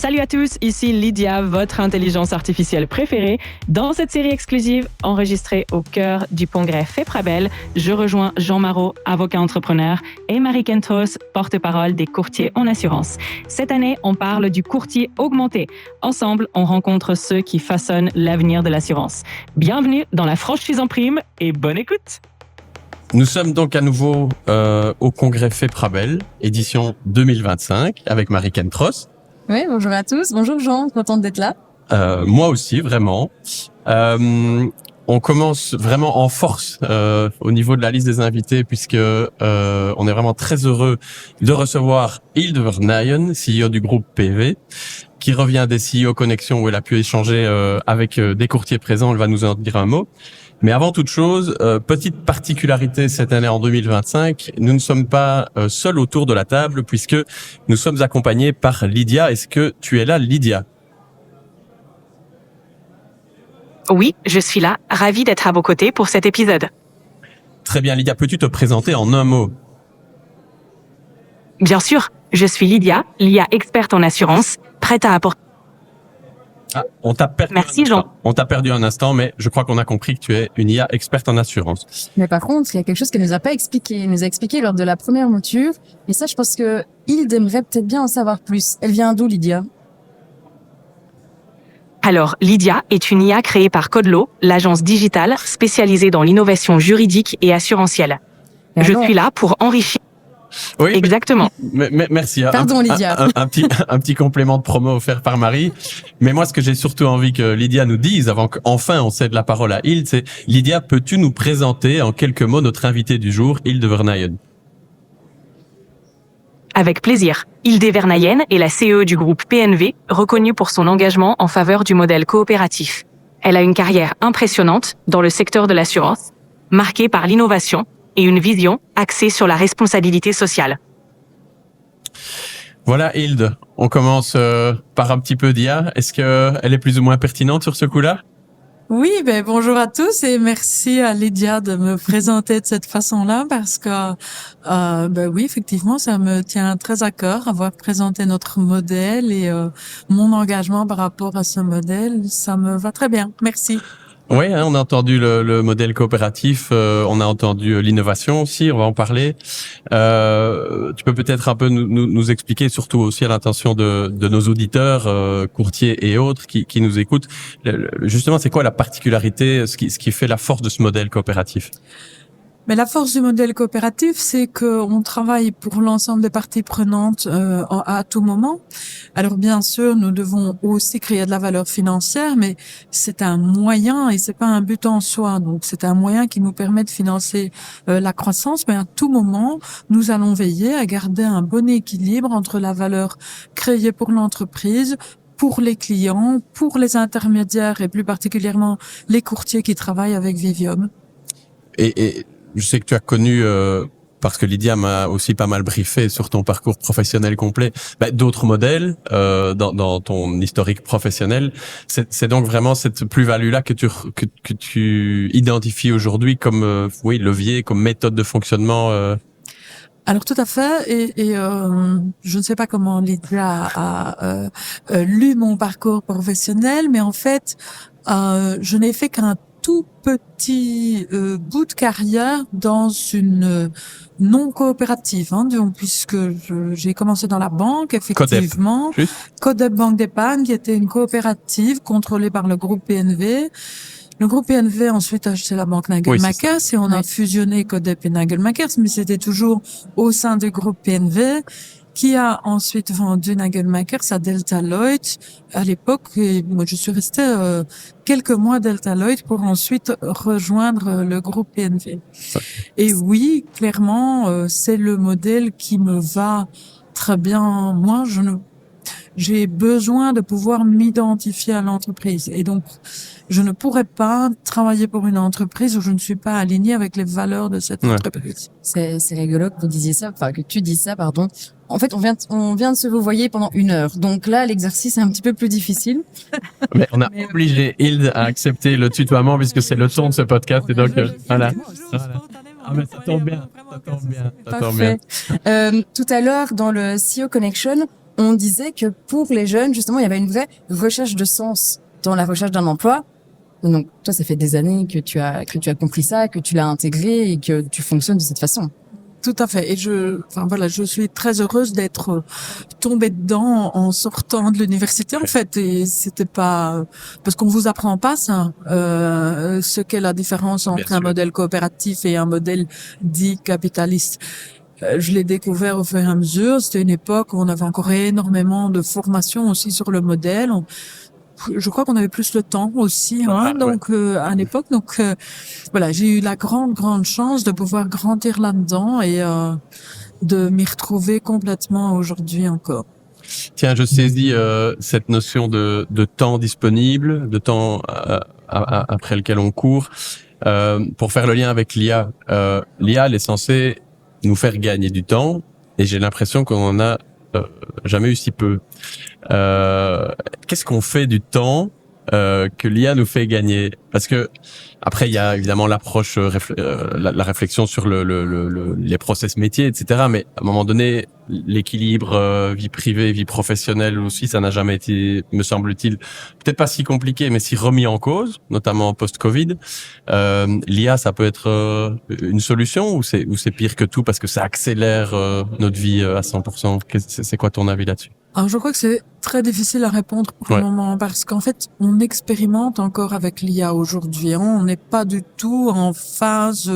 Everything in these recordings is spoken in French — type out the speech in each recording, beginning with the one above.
Salut à tous, ici Lydia, votre intelligence artificielle préférée. Dans cette série exclusive enregistrée au cœur du congrès FEPRABEL, je rejoins Jean Marot, avocat entrepreneur, et Marie Kentros, porte-parole des courtiers en assurance. Cette année, on parle du courtier augmenté. Ensemble, on rencontre ceux qui façonnent l'avenir de l'assurance. Bienvenue dans la franchise en prime et bonne écoute. Nous sommes donc à nouveau au congrès FEPRABEL, édition 2025, avec Marie Kentros. Oui, bonjour à tous. Bonjour Jean, contente d'être là. Moi aussi, vraiment. On commence vraiment en force au niveau de la liste des invités, puisque on est vraiment très heureux de recevoir Hilde Vernijen, CEO du groupe PV, qui revient des CEO Connexion où elle a pu échanger avec des courtiers présents. Elle va nous en dire un mot. Mais avant toute chose, petite particularité cette année en 2025, nous ne sommes pas seuls autour de la table puisque nous sommes accompagnés par Lydia. Est-ce que tu es là, Lydia? Oui, je suis là, ravie d'être à vos côtés pour cet épisode. Très bien, Lydia, peux-tu te présenter en un mot? Bien sûr, je suis Lydia, l'IA experte en assurance, prête à apporter... Ah, on t'a perdu. Merci Jean. On t'a perdu un instant, mais je crois qu'on a compris que tu es une IA experte en assurance. Mais par contre, il y a quelque chose qu'elle nous a pas expliqué. Elle nous a expliqué lors de la première mouture. Et ça, je pense que Hilde aimerait peut-être bien en savoir plus. Elle vient d'où, Lydia? Alors, Lydia est une IA créée par Codelo, l'agence digitale spécialisée dans l'innovation juridique et assurantielle. Je suis là pour enrichir... Oui, exactement. Merci. Pardon, Lydia. Un petit complément de promo offert par Marie. Mais moi, ce que j'ai surtout envie que Lydia nous dise, avant qu'enfin on cède la parole à Hilde, c'est Lydia, peux-tu nous présenter en quelques mots notre invitée du jour, Hilde Vernijen? Avec plaisir. Hilde Vernijen est la CEO du groupe PNV, reconnue pour son engagement en faveur du modèle coopératif. Elle a une carrière impressionnante dans le secteur de l'assurance, marquée par l'innovation et une vision axée sur la responsabilité sociale. Voilà, Hilde, on commence par un petit peu d'IA. Est-ce qu'elle est plus ou moins pertinente sur ce coup-là? Oui, bonjour à tous et merci à Lydia de me présenter de cette façon-là parce que oui, effectivement, ça me tient très à cœur avoir présenté notre modèle et mon engagement par rapport à ce modèle, ça me va très bien. Merci. Oui, on a entendu le modèle coopératif, on a entendu l'innovation aussi, on va en parler. Tu peux peut-être un peu nous expliquer, surtout aussi à l'intention de nos auditeurs, courtiers et autres qui nous écoutent, justement c'est quoi la particularité, ce qui fait la force de ce modèle coopératif? Mais la force du modèle coopératif, c'est qu'on travaille pour l'ensemble des parties prenantes à tout moment. Alors bien sûr, nous devons aussi créer de la valeur financière, mais c'est un moyen et c'est pas un but en soi. Donc c'est un moyen qui nous permet de financer la croissance, mais à tout moment, nous allons veiller à garder un bon équilibre entre la valeur créée pour l'entreprise, pour les clients, pour les intermédiaires et plus particulièrement les courtiers qui travaillent avec Vivium. Et je sais que tu as connu, parce que Lydia m'a aussi pas mal briefé sur ton parcours professionnel complet, d'autres modèles dans ton historique professionnel. C'est donc vraiment cette plus-value-là que tu identifies aujourd'hui comme levier, comme méthode de fonctionnement. Alors tout à fait, et je ne sais pas comment Lydia a lu mon parcours professionnel, mais en fait, je n'ai fait qu'un tout petit bout de carrière dans une non coopérative, donc puisque j'ai commencé dans la banque, effectivement, Codep Banque d'Épargne, qui était une coopérative contrôlée par le groupe PNV. Le groupe PNV ensuite a acheté la banque Nagel-Makers et on a fusionné Codep et Nagel-Makers, mais c'était toujours au sein du groupe PNV qui a ensuite vendu Nagel-Makers à Delta Lloyd à l'époque. Et moi, je suis restée quelques mois à Delta Lloyd pour ensuite rejoindre le groupe PNV. Et oui, clairement, c'est le modèle qui me va très bien. Moi, j'ai besoin de pouvoir m'identifier à l'entreprise. Et donc, je ne pourrais pas travailler pour une entreprise où je ne suis pas alignée avec les valeurs de cette entreprise. C'est rigolo que vous disiez ça, que tu dises ça, pardon. En fait, on vient de se vous voyer pendant 1 heure. Donc là, l'exercice est un petit peu plus difficile. Mais on a obligé Hilde à accepter le tutoiement puisque c'est le ton de ce podcast. Et donc, voilà. Ah, mais ça tombe bien. Parfait. Tout à l'heure, dans le CEO Connection, on disait que pour les jeunes, justement, il y avait une vraie recherche de sens dans la recherche d'un emploi. Donc, toi, ça fait des années que tu as compris ça, que tu l'as intégré et que tu fonctionnes de cette façon. Tout à fait. Et je suis très heureuse d'être tombée dedans en sortant de l'université, en fait. Et c'était pas, parce qu'on vous apprend pas ça, ce qu'est la différence entre un modèle coopératif et un modèle dit capitaliste. Je l'ai découvert au fur et à mesure. C'était une époque où on avait encore énormément de formation aussi sur le modèle. Je crois qu'on avait plus le temps aussi, hein, donc à l'époque. Donc voilà, j'ai eu la grande chance de pouvoir grandir là-dedans et de m'y retrouver complètement aujourd'hui encore. Tiens, je saisis cette notion de temps disponible, de temps après lequel on court, pour faire le lien avec l'IA. L'IA, elle est censée nous faire gagner du temps, et j'ai l'impression qu'on en a jamais eu si peu. Qu'est-ce qu'on fait du temps que l'IA nous fait gagner? Parce que après, il y a évidemment l'approche, la réflexion sur les process métiers, etc. Mais à un moment donné, l'équilibre vie privée, vie professionnelle aussi, ça n'a jamais été, me semble-t-il, peut-être pas si compliqué, mais si remis en cause, notamment post-Covid. L'IA, ça peut être une solution ou c'est pire que tout parce que ça accélère notre vie à 100%. C'est quoi ton avis là-dessus? Alors, je crois que c'est très difficile à répondre pour le moment parce qu'en fait, on expérimente encore avec l'IA aujourd'hui. On n'est pas du tout en phase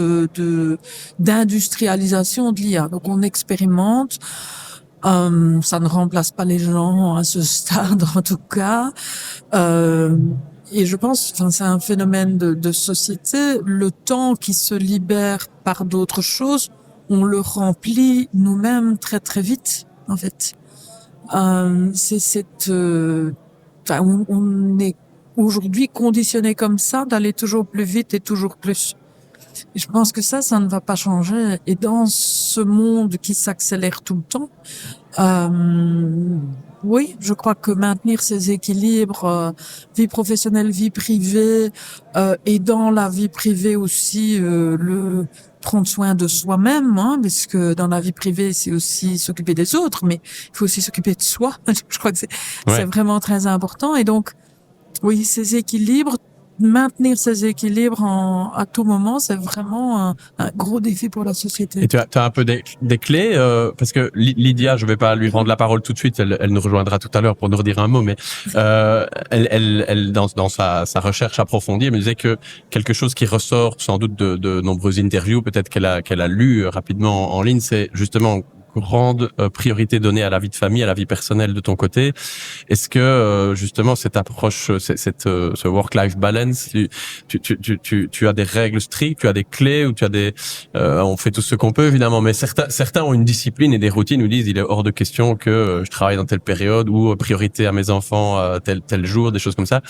d'industrialisation de l'IA. Donc, on expérimente. Ça ne remplace pas les gens à ce stade, en tout cas. Et je pense, c'est un phénomène de société. Le temps qui se libère par d'autres choses, on le remplit nous-mêmes très très vite, en fait. C'est cette, on est aujourd'hui conditionné comme ça d'aller toujours plus vite et toujours plus. Et je pense que ça ne va pas changer. Et dans ce monde qui s'accélère tout le temps, oui, je crois que maintenir ces équilibres, vie professionnelle, vie privée, et dans la vie privée aussi, le prendre soin de soi-même, hein, parce que dans la vie privée, c'est aussi s'occuper des autres, mais il faut aussi s'occuper de soi. Je crois que c'est vraiment très important. Et donc, oui, ces équilibres, maintenir ces équilibres à tout moment, c'est vraiment un gros défi pour la société. Et tu as un peu des clés, parce que Lydia, je vais pas lui rendre la parole tout de suite, elle nous rejoindra tout à l'heure pour nous redire un mot, mais elle dans sa recherche approfondie, elle me disait que quelque chose qui ressort sans doute de nombreuses interviews, peut-être qu'elle a lu rapidement en ligne, c'est justement grande priorité donnée à la vie de famille, à la vie personnelle de ton côté. Est-ce que justement cette approche, ce work-life balance, tu as des règles strictes, tu as des clés ou tu as des, on fait tout ce qu'on peut évidemment, mais certains ont une discipline et des routines où ils disent il est hors de question que je travaille dans telle période ou priorité à mes enfants tel jour, des choses comme ça.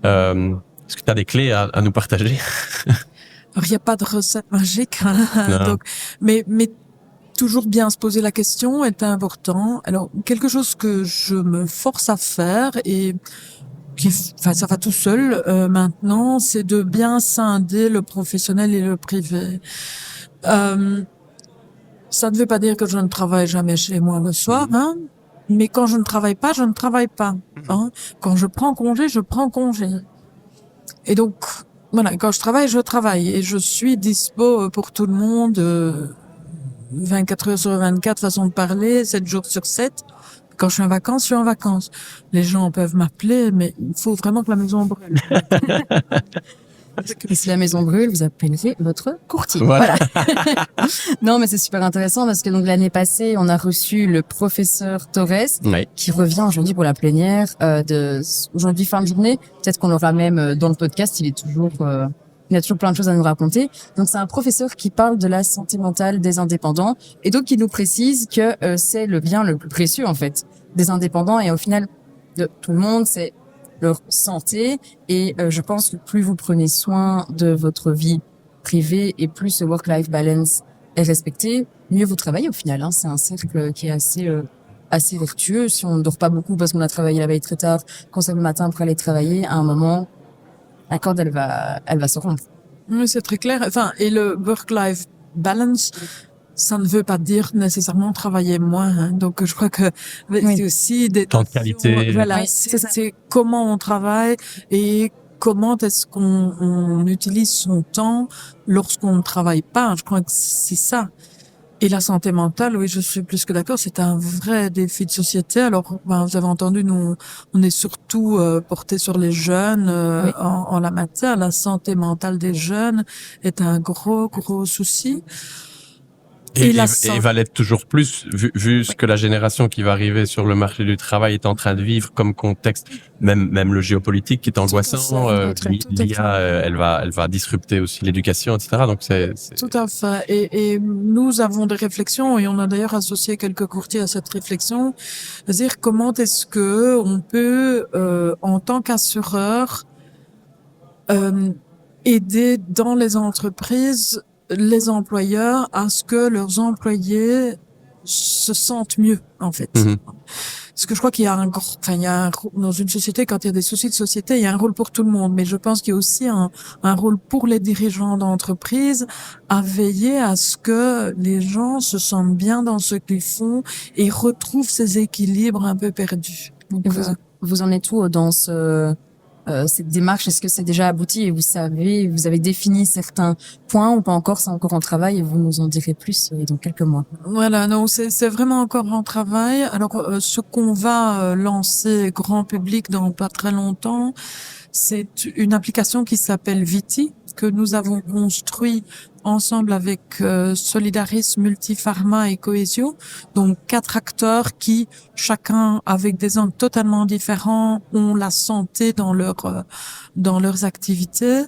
Est-ce que tu as des clés à nous partager? Alors il n'y a pas de recette magique, hein, donc, mais toujours bien se poser la question est important. Alors, quelque chose que je me force à faire et ça va tout seul maintenant, c'est de bien scinder le professionnel et le privé. Ça ne veut pas dire que je ne travaille jamais chez moi le soir, hein, mais quand je ne travaille pas, je ne travaille pas. Hein. Quand je prends congé, je prends congé. Et donc, voilà, quand je travaille et je suis dispo pour tout le monde. 24 heures sur 24, façon de parler, 7 jours sur 7. Quand je suis en vacances, je suis en vacances. Les gens peuvent m'appeler, mais il faut vraiment que la maison brûle. Et si la maison brûle, vous appellerez votre courtier. Voilà. Non, mais c'est super intéressant parce que donc l'année passée, on a reçu le professeur Torres, qui revient aujourd'hui pour la plénière aujourd'hui fin de journée. Peut-être qu'on l'aura même dans le podcast. Il y a toujours plein de choses à nous raconter. Donc, c'est un professeur qui parle de la santé mentale des indépendants et donc qui nous précise que c'est le bien le plus précieux, en fait, des indépendants et au final de tout le monde, c'est leur santé. Et je pense que plus vous prenez soin de votre vie privée et plus ce work-life balance est respecté, mieux vous travaillez au final. Hein. C'est un cercle qui est assez vertueux. Si on ne dort pas beaucoup parce qu'on a travaillé la veille très tard, qu'on se lève le matin pour aller travailler, à un moment, la corde, elle va se rompre. Oui, c'est très clair. Enfin, et le work-life balance, ça ne veut pas dire nécessairement travailler moins. Hein. Donc, je crois que c'est aussi des temps de qualité. Voilà, c'est comment on travaille et comment est-ce qu'on utilise son temps lorsqu'on ne travaille pas. Je crois que c'est ça. Et la santé mentale, oui, je suis plus que d'accord, c'est un vrai défi de société. Alors, vous avez entendu, nous, on est surtout porté sur les jeunes en la matière. La santé mentale des jeunes est un gros souci. Et va l'être toujours plus, vu ce que la génération qui va arriver sur le marché du travail est en train de vivre comme contexte, même le géopolitique qui est angoissant, l'IA, elle va disrupter aussi l'éducation, etc. Donc c'est... Tout à fait. Et nous avons des réflexions, et on a d'ailleurs associé quelques courtiers à cette réflexion, c'est-à-dire comment est-ce que on peut, en tant qu'assureur, aider dans les entreprises les employeurs à ce que leurs employés se sentent mieux, en fait. Parce que je crois qu'il y a dans une société, quand il y a des soucis de société, il y a un rôle pour tout le monde. Mais je pense qu'il y a aussi un rôle pour les dirigeants d'entreprise à veiller à ce que les gens se sentent bien dans ce qu'ils font et retrouvent ces équilibres un peu perdus. Donc, vous en êtes où dans cette démarche? Est-ce que c'est déjà abouti et vous avez défini certains points ou pas encore? C'est encore en travail et vous nous en direz plus dans quelques mois. Voilà, non, c'est vraiment encore en travail. Alors, ce qu'on va lancer grand public dans pas très longtemps, c'est une application qui s'appelle Viti, que nous avons construit ensemble avec Solidaris, Multipharma et Cohesio, donc 4 acteurs qui, chacun avec des angles totalement différents, ont la santé dans leurs activités.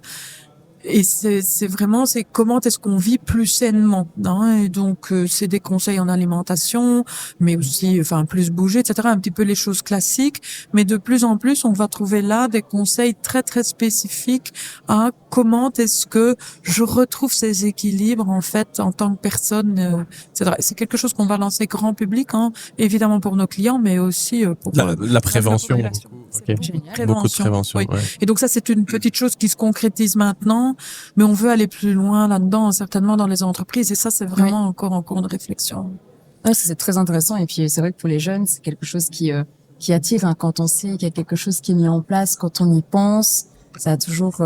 Et c'est vraiment comment est-ce qu'on vit plus sainement, hein. Et donc c'est des conseils en alimentation, mais aussi plus bouger, etc. Un petit peu les choses classiques, mais de plus en plus on va trouver là des conseils très très spécifiques à comment est-ce que je retrouve ces équilibres en fait en tant que personne, etc. C'est quelque chose qu'on va lancer grand public, hein, évidemment pour nos clients, mais aussi pour la prévention. Okay. Beaucoup de prévention. Oui. Ouais. Et donc ça, c'est une petite chose qui se concrétise maintenant, mais on veut aller plus loin là-dedans, certainement dans les entreprises. Et ça, c'est vraiment encore en cours de réflexion. Ouais, c'est très intéressant. Et puis, c'est vrai que pour les jeunes, c'est quelque chose qui attire, hein, quand on sait qu'il y a quelque chose qui est mis en place, quand on y pense, ça a toujours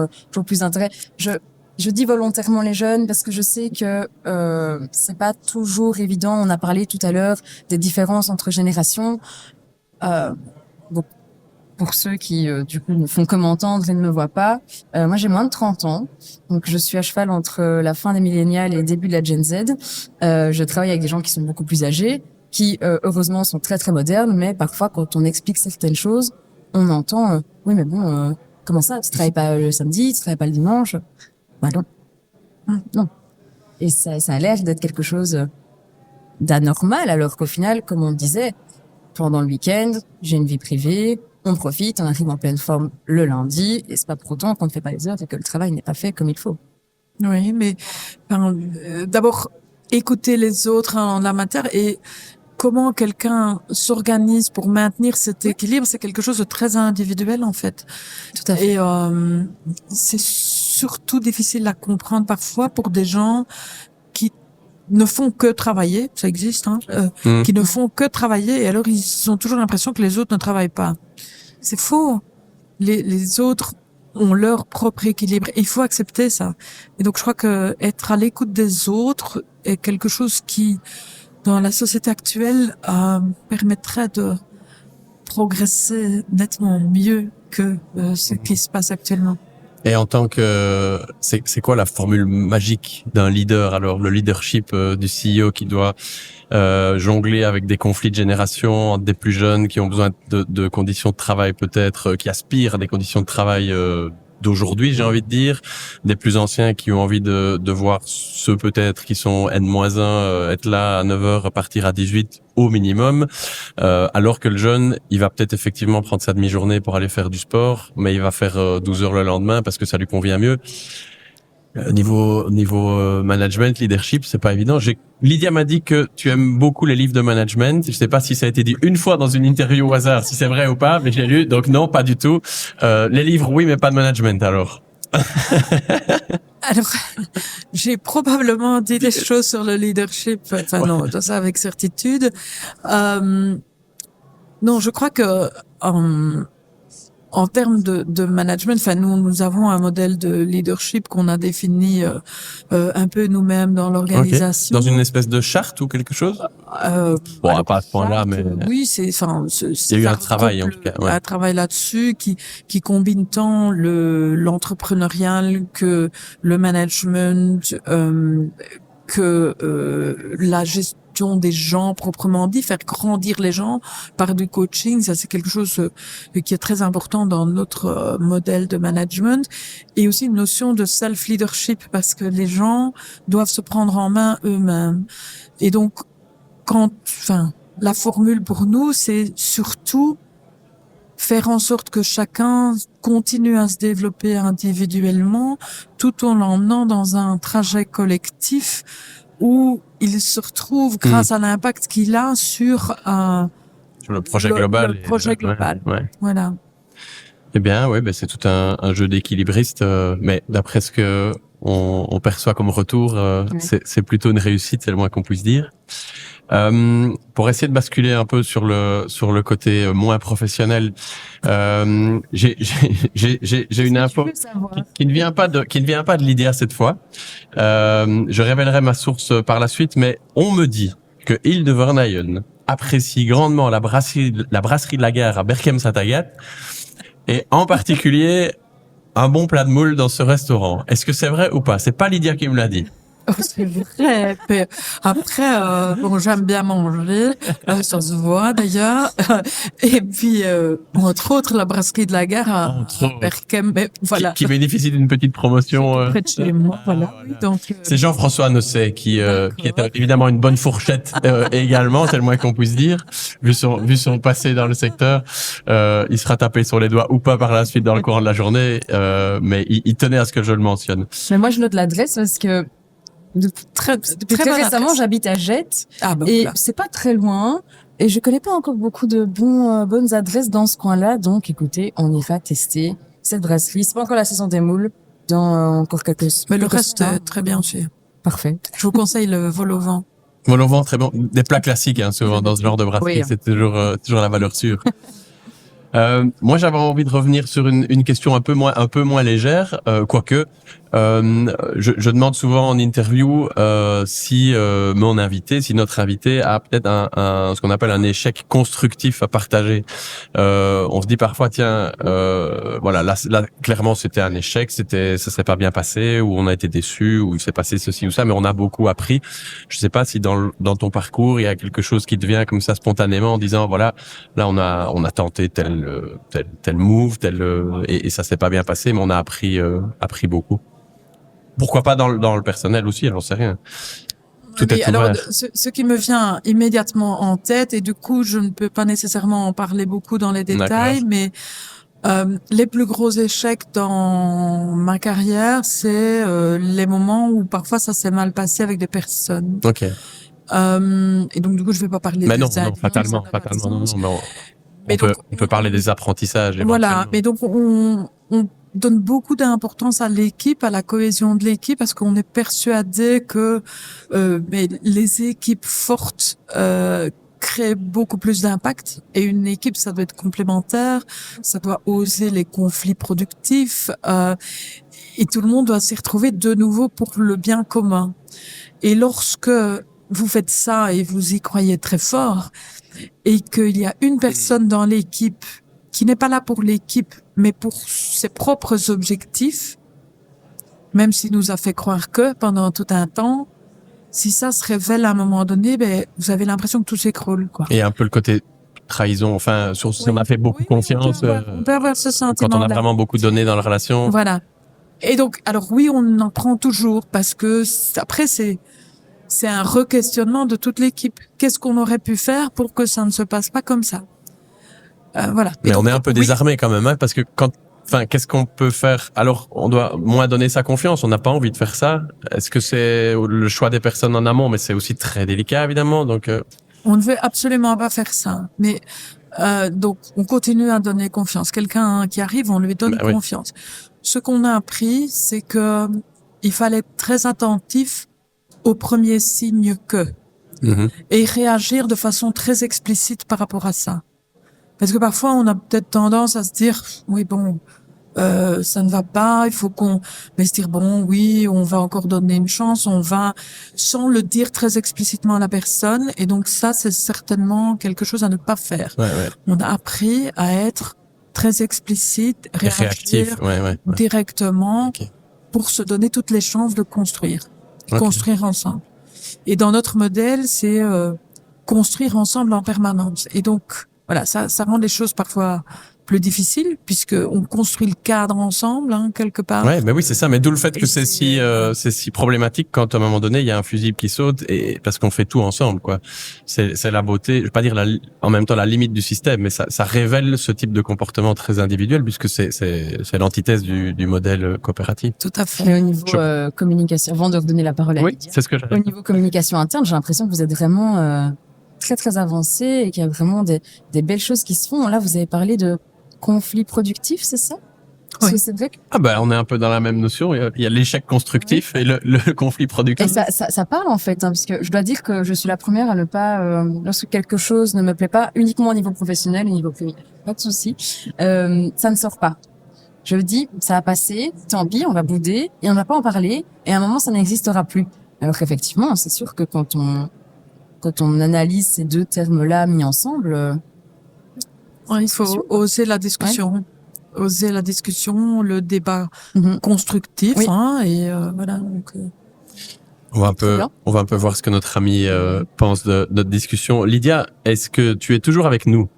plus d'intérêt. Je dis volontairement les jeunes parce que je sais que c'est pas toujours évident. On a parlé tout à l'heure des différences entre générations. Donc, pour ceux qui, du coup, ne font que m'entendre et ne me voient pas, moi, j'ai moins de 30 ans. Donc, je suis à cheval entre la fin des millénials et le début de la Gen Z. Je travaille avec des gens qui sont beaucoup plus âgés, qui, heureusement, sont très, très modernes. Mais parfois, quand on explique certaines choses, on entend oui, mais bon, comment ça? Tu travailles pas le samedi, tu travailles pas le dimanche? Bah non. Non. Et ça a l'air d'être quelque chose d'anormal, alors qu'au final, comme on le disait, pendant le week-end, j'ai une vie privée, on profite, on arrive en pleine forme le lundi, et c'est pas pour autant qu'on ne fait pas les heures et que le travail n'est pas fait comme il faut. Oui, mais d'abord, écouter les autres en la matière et comment quelqu'un s'organise pour maintenir cet équilibre, c'est quelque chose de très individuel en fait. Tout à fait. Et c'est surtout difficile à comprendre parfois pour des gens qui ne font que travailler, ça existe, hein, qui ne font que travailler et alors ils ont toujours l'impression que les autres ne travaillent pas. C'est faux. Les autres ont leur propre équilibre. Il faut accepter ça. Et donc je crois que être à l'écoute des autres est quelque chose qui, dans la société actuelle, permettrait de progresser nettement mieux que ce qui se passe actuellement. Et en tant que, c'est quoi la formule magique d'un leader? Alors, le leadership du CEO qui doit jongler avec des conflits de génération entre des plus jeunes qui ont besoin de conditions de travail peut-être, qui aspirent à des conditions de travail d'aujourd'hui, j'ai envie de dire, des plus anciens qui ont envie de voir ceux peut-être qui sont N-1 être là à 9h, repartir à 18 au minimum, alors que le jeune, il va peut-être effectivement prendre sa demi-journée pour aller faire du sport, mais il va faire 12 heures le lendemain parce que ça lui convient mieux. Niveau management, leadership, c'est pas évident. Lydia m'a dit que tu aimes beaucoup les livres de management. Je sais pas si ça a été dit une fois dans une interview au hasard, si c'est vrai ou pas, mais je l'ai lu. Donc non, pas du tout. Les livres, oui, mais pas de management alors. Alors, j'ai probablement dit des choses sur le leadership. Enfin, non, ça avec certitude. Non, je crois que en termes de management, enfin nous avons un modèle de leadership qu'on a défini un peu nous-mêmes dans l'organisation. Dans une espèce de charte ou quelque chose. Bon, pas à ce point-là, mais oui, il y a eu un travail en tout cas. Un travail là-dessus qui combine tant l'entrepreneurial que le management, que la gestion des gens proprement dit, faire grandir les gens par du coaching, ça c'est quelque chose qui est très important dans notre modèle de management, et aussi une notion de self-leadership parce que les gens doivent se prendre en main eux-mêmes. Et donc, la formule pour nous, c'est surtout faire en sorte que chacun continue à se développer individuellement tout en l'emmenant dans un trajet collectif où il se retrouve grâce à l'impact qu'il a sur le projet global. Le projet global. Ouais. Voilà. Eh bien, ouais, c'est tout un jeu d'équilibriste, mais d'après ce que on perçoit comme retour, c'est plutôt une réussite, c'est le moins qu'on puisse dire. Pour essayer de basculer un peu sur le côté moins professionnel, j'ai une info qui ne vient pas de l'IDEA cette fois. Je révélerai ma source par la suite, mais on me dit que Hilde Vernayen apprécie grandement la brasserie de la Gare à Berchem-Saint-Agathe et en particulier un bon plat de moules dans ce restaurant. Est-ce que c'est vrai ou pas? C'est pas Lydia qui me l'a dit. C'est vrai. Après, bon, j'aime bien manger, ça se voit d'ailleurs. Et puis, entre autres, la brasserie de la Gare à Berchem, voilà. Qui bénéficie d'une petite promotion. Près de chez moi, voilà. Oui, donc. C'est Jean-François Nosset qui est évidemment une bonne fourchette également, c'est le moins qu'on puisse dire. Vu son passé dans le secteur, il sera tapé sur les doigts ou pas par la suite dans le courant de la journée, mais il tenait à ce que je le mentionne. Mais moi, je note l'adresse parce que depuis très récemment, j'habite à Jette et c'est pas très loin et je connais pas encore beaucoup de bonnes adresses dans ce coin-là. Donc, écoutez, on y va tester cette brasserie. C'est pas encore la saison des moules dans encore quelques semaines. Mais le reste est très bien fait. Parfait. Je vous conseille le vol au vent. Vol au vent, très bon. Des plats classiques, souvent dans ce genre de brasserie, oui, c'est toujours la valeur sûre. Moi, j'avais envie de revenir sur une question un peu moins légère, quoique. Je demande souvent en interview si notre invité a peut-être ce qu'on appelle un échec constructif à partager. On se dit parfois tiens, voilà, là clairement c'était un échec, ça s'est pas bien passé, ou on a été déçu, ou il s'est passé ceci ou ça, mais on a beaucoup appris. Je sais pas si dans ton parcours il y a quelque chose qui te vient comme ça spontanément en disant voilà, là on a tenté tel move, et ça s'est pas bien passé, mais on a appris beaucoup. Pourquoi pas dans le personnel aussi, j'en sais rien. Tout est alors, ouvert. ce qui me vient immédiatement en tête, et du coup, je ne peux pas nécessairement en parler beaucoup dans les détails, mais les plus gros échecs dans ma carrière, c'est les moments où parfois ça s'est mal passé avec des personnes. Ok. Et donc, du coup, je vais pas parler mais des non, fatalement, non, mais on peut parler des apprentissages. Voilà, mais donc on donne beaucoup d'importance à l'équipe, à la cohésion de l'équipe, parce qu'on est persuadé que mais les équipes fortes créent beaucoup plus d'impact. Et une équipe, ça doit être complémentaire, ça doit oser les conflits productifs, et tout le monde doit s'y retrouver de nouveau pour le bien commun. Et lorsque vous faites ça et vous y croyez très fort, et qu'il y a une personne dans l'équipe qui n'est pas là pour l'équipe, mais pour ses propres objectifs, même s'il nous a fait croire que pendant tout un temps, si ça se révèle à un moment donné, vous avez l'impression que tout s'écroule, quoi. Et un peu le côté trahison, enfin, surtout si on a fait beaucoup confiance, on peut avoir ce sentiment. Quand on a vraiment beaucoup donné dans la relation. Voilà. Et donc, alors oui, on en prend toujours, parce que après, c'est un re-questionnement de toute l'équipe. Qu'est-ce qu'on aurait pu faire pour que ça ne se passe pas comme ça? Voilà. Mais donc, on est un peu désarmé quand même, parce que qu'est-ce qu'on peut faire? Alors, on doit moins donner sa confiance. On n'a pas envie de faire ça. Est-ce que c'est le choix des personnes en amont? Mais c'est aussi très délicat, évidemment. Donc, on ne veut absolument pas faire ça. Mais donc, on continue à donner confiance. Quelqu'un qui arrive, on lui donne confiance. Ce qu'on a appris, c'est que il fallait être très attentif aux premiers signes et réagir de façon très explicite par rapport à ça. Parce que parfois, on a peut-être tendance à se dire, oui, bon, ça ne va pas, il faut mais se dire, bon, oui, on va encore donner une chance, sans le dire très explicitement à la personne. Et donc ça, c'est certainement quelque chose à ne pas faire. On a appris à être très explicite, réactif, directement, pour se donner toutes les chances de construire ensemble. Et dans notre modèle, c'est construire ensemble en permanence. Et donc, voilà, ça rend les choses parfois plus difficiles, puisque on construit le cadre ensemble, quelque part. Ouais, oui, c'est ça. Mais d'où le fait que c'est si problématique quand à un moment donné il y a un fusible qui saute, et parce qu'on fait tout ensemble, quoi. C'est la beauté. Je vais pas dire en même temps la limite du système, mais ça révèle ce type de comportement très individuel, puisque c'est l'antithèse du modèle coopératif. Tout à fait. Et au niveau communication, avant de redonner la parole à Lydia, c'est ce que au niveau communication interne, j'ai l'impression que vous êtes vraiment très très avancé et qu'il y a vraiment des belles choses qui se font. Là, vous avez parlé de conflit productif, c'est ça? Parce que c'est vrai que... on est un peu dans la même notion. Il y a l'échec constructif et le conflit productif. Et ça parle en fait, parce que je dois dire que je suis la première à ne pas, lorsque quelque chose ne me plaît pas, uniquement au niveau professionnel, au niveau privé, pas de souci, ça ne sort pas. Je dis, ça a passé, tant pis, on va bouder et on ne va pas en parler. Et à un moment, ça n'existera plus. Alors qu'effectivement, c'est sûr que quand on analyse ces deux termes-là mis ensemble, il faut oser la discussion, oser la discussion, le débat constructif, et voilà. Donc, on va un peu voir ce que notre ami pense de notre discussion. Lydia, est-ce que tu es toujours avec nous?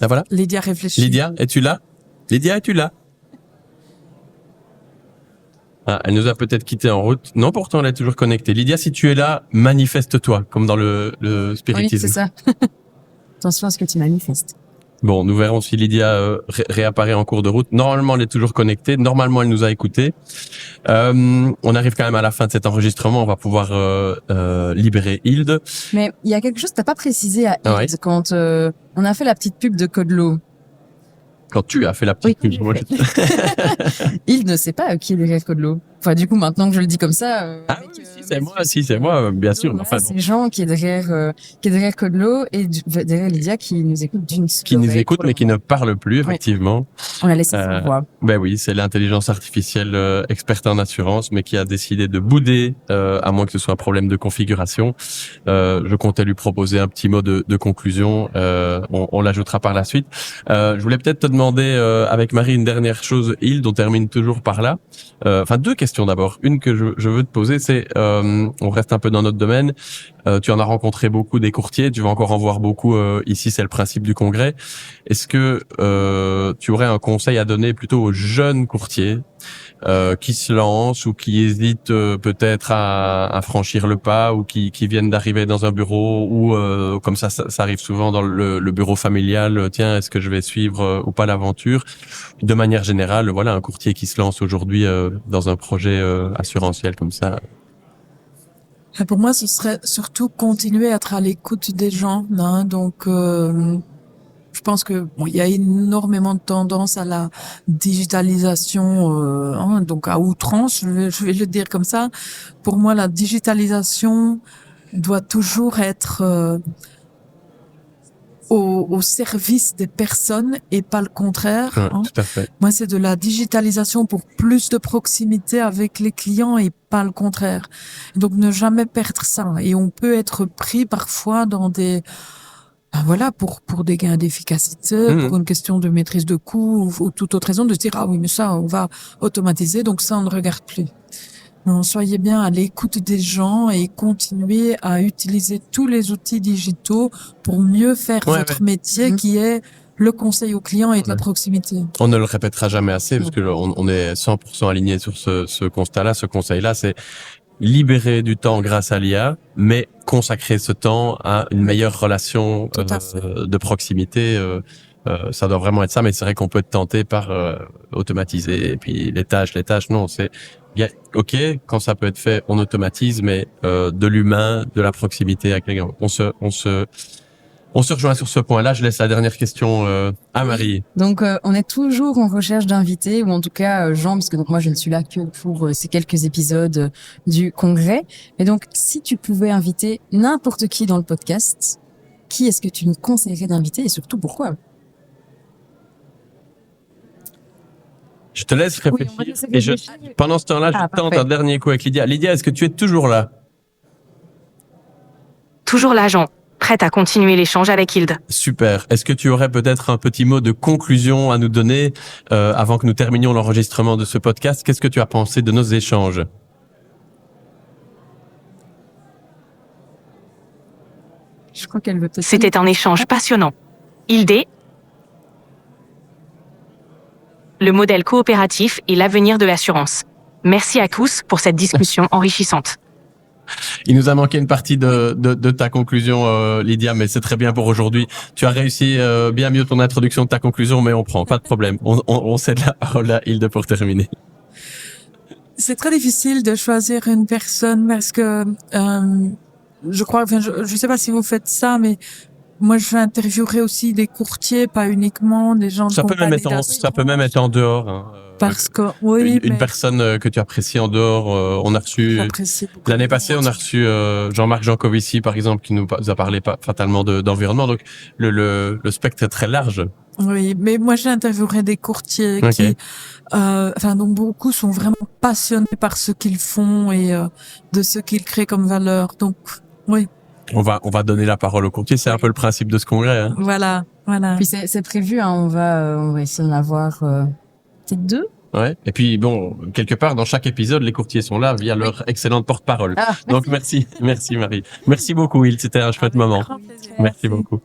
Voilà. Lydia réfléchit. Lydia, es-tu là? Lydia, es-tu là? Elle nous a peut-être quitté en route. Non, pourtant, elle est toujours connectée. Lydia, si tu es là, manifeste-toi, comme dans le spiritisme. Oui, c'est ça. Attention à ce que tu manifestes. Bon, nous verrons si Lydia réapparaît en cours de route. Normalement, elle est toujours connectée. Normalement, elle nous a écoutés. On arrive quand même à la fin de cet enregistrement. On va pouvoir libérer Hilde. Mais il y a quelque chose que t'as pas précisé à Hilde quand on a fait la petite pub de Codelot. Quand tu as fait la petite pub. Il ne sait pas qui est derrière Codelot. Enfin, du coup, maintenant que je le dis comme ça. C'est moi, bien sûr. Enfin, c'est Jean qui est derrière Codelot et derrière Lydia qui nous écoute d'une seule Qui nous écoute, mais qui ne parle plus, effectivement. On l'a laissé sans voix. Ben oui, c'est l'intelligence artificielle experte en assurance, mais qui a décidé de bouder, à moins que ce soit un problème de configuration. Je comptais lui proposer un petit mot de conclusion. On l'ajoutera par la suite. Je voulais peut-être te demander, avec Marie, une dernière chose, Hilde, on termine toujours par là. Enfin, deux questions d'abord. Une que je veux te poser, c'est, on reste un peu dans notre domaine. Tu en as rencontré beaucoup des courtiers, tu vas encore en voir beaucoup ici, c'est le principe du congrès. Est-ce que tu aurais un conseil à donner plutôt aux jeunes courtiers qui se lancent ou qui hésitent peut-être à franchir le pas, ou qui viennent d'arriver dans un bureau, ou comme ça arrive souvent dans le bureau familial, tiens, est-ce que je vais suivre ou pas l'aventure? De manière générale, voilà, un courtier qui se lance aujourd'hui dans un projet assurantiel comme ça. Pour moi, ce serait surtout continuer à être à l'écoute des gens, donc je pense que il y a énormément de tendance à la digitalisation, donc à outrance, je vais le dire comme ça. Pour moi, la digitalisation doit toujours être au service des personnes et pas le contraire. Tout à fait. Moi, c'est de la digitalisation pour plus de proximité avec les clients et pas le contraire. Donc, ne jamais perdre ça. Et on peut être pris parfois dans des... pour des gains d'efficacité, pour une question de maîtrise de coût ou toute autre raison, de se dire, ah oui, mais ça, on va automatiser, donc ça, on ne regarde plus. Non, soyez bien à l'écoute des gens et continuez à utiliser tous les outils digitaux pour mieux faire votre métier qui est le conseil aux clients et de la proximité. On ne le répétera jamais assez parce que on est 100% aligné sur ce constat-là. Ce conseil-là, c'est libérer du temps grâce à l'IA, mais consacrer ce temps à une meilleure relation de proximité. Ça doit vraiment être ça, mais c'est vrai qu'on peut être tenté par automatiser. Et puis les tâches, non, c'est ok, quand ça peut être fait, on automatise, mais de l'humain, de la proximité avec les gens. On se rejoint sur ce point-là. Je laisse la dernière question à Marie. Donc, on est toujours en recherche d'invités, ou en tout cas, Jean, parce que donc moi, je ne suis là que pour ces quelques épisodes du congrès. Et donc, si tu pouvais inviter n'importe qui dans le podcast, qui est-ce que tu nous conseillerais d'inviter et surtout pourquoi? Je te laisse réfléchir. Pendant ce temps-là, je tente un dernier coup avec Lydia. Lydia, est-ce que tu es toujours là? Toujours là, Jean. Prête à continuer l'échange avec Hilde. Super. Est-ce que tu aurais peut-être un petit mot de conclusion à nous donner avant que nous terminions l'enregistrement de ce podcast? Qu'est-ce que tu as pensé de nos échanges? Je crois qu'elle veut peut-être... C'était un échange passionnant. Hilde, le modèle coopératif et l'avenir de l'assurance. Merci à tous pour cette discussion enrichissante. Il nous a manqué une partie de ta conclusion, Lydia, mais c'est très bien pour aujourd'hui. Tu as réussi bien mieux ton introduction de ta conclusion, mais on prend, pas de problème. On cède la parole à Hilde pour terminer. C'est très difficile de choisir une personne parce que je crois, enfin, je sais pas si vous faites ça, mais moi je interviewerai aussi des courtiers, pas uniquement des gens. Ça peut même être en dehors. Hein. Parce que oui, une personne que tu apprécies en dehors, on a reçu l'année passée, on a reçu Jean-Marc Jancovici par exemple qui nous a parlé fatalement d'environnement. Donc le spectre est très large. Oui, mais moi j'interviewerai des courtiers qui, enfin donc beaucoup sont vraiment passionnés par ce qu'ils font et de ce qu'ils créent comme valeur. Donc oui. On va donner la parole aux courtiers. C'est un peu le principe de ce congrès. Hein. Voilà. Puis c'est prévu. Hein, on va essayer d'en avoir peut-être 2. Ouais. Et puis bon, quelque part dans chaque épisode, les courtiers sont là via leur excellente porte-parole. Donc merci Marie. Merci beaucoup, Hilde. C'était un chouette moment. Merci beaucoup.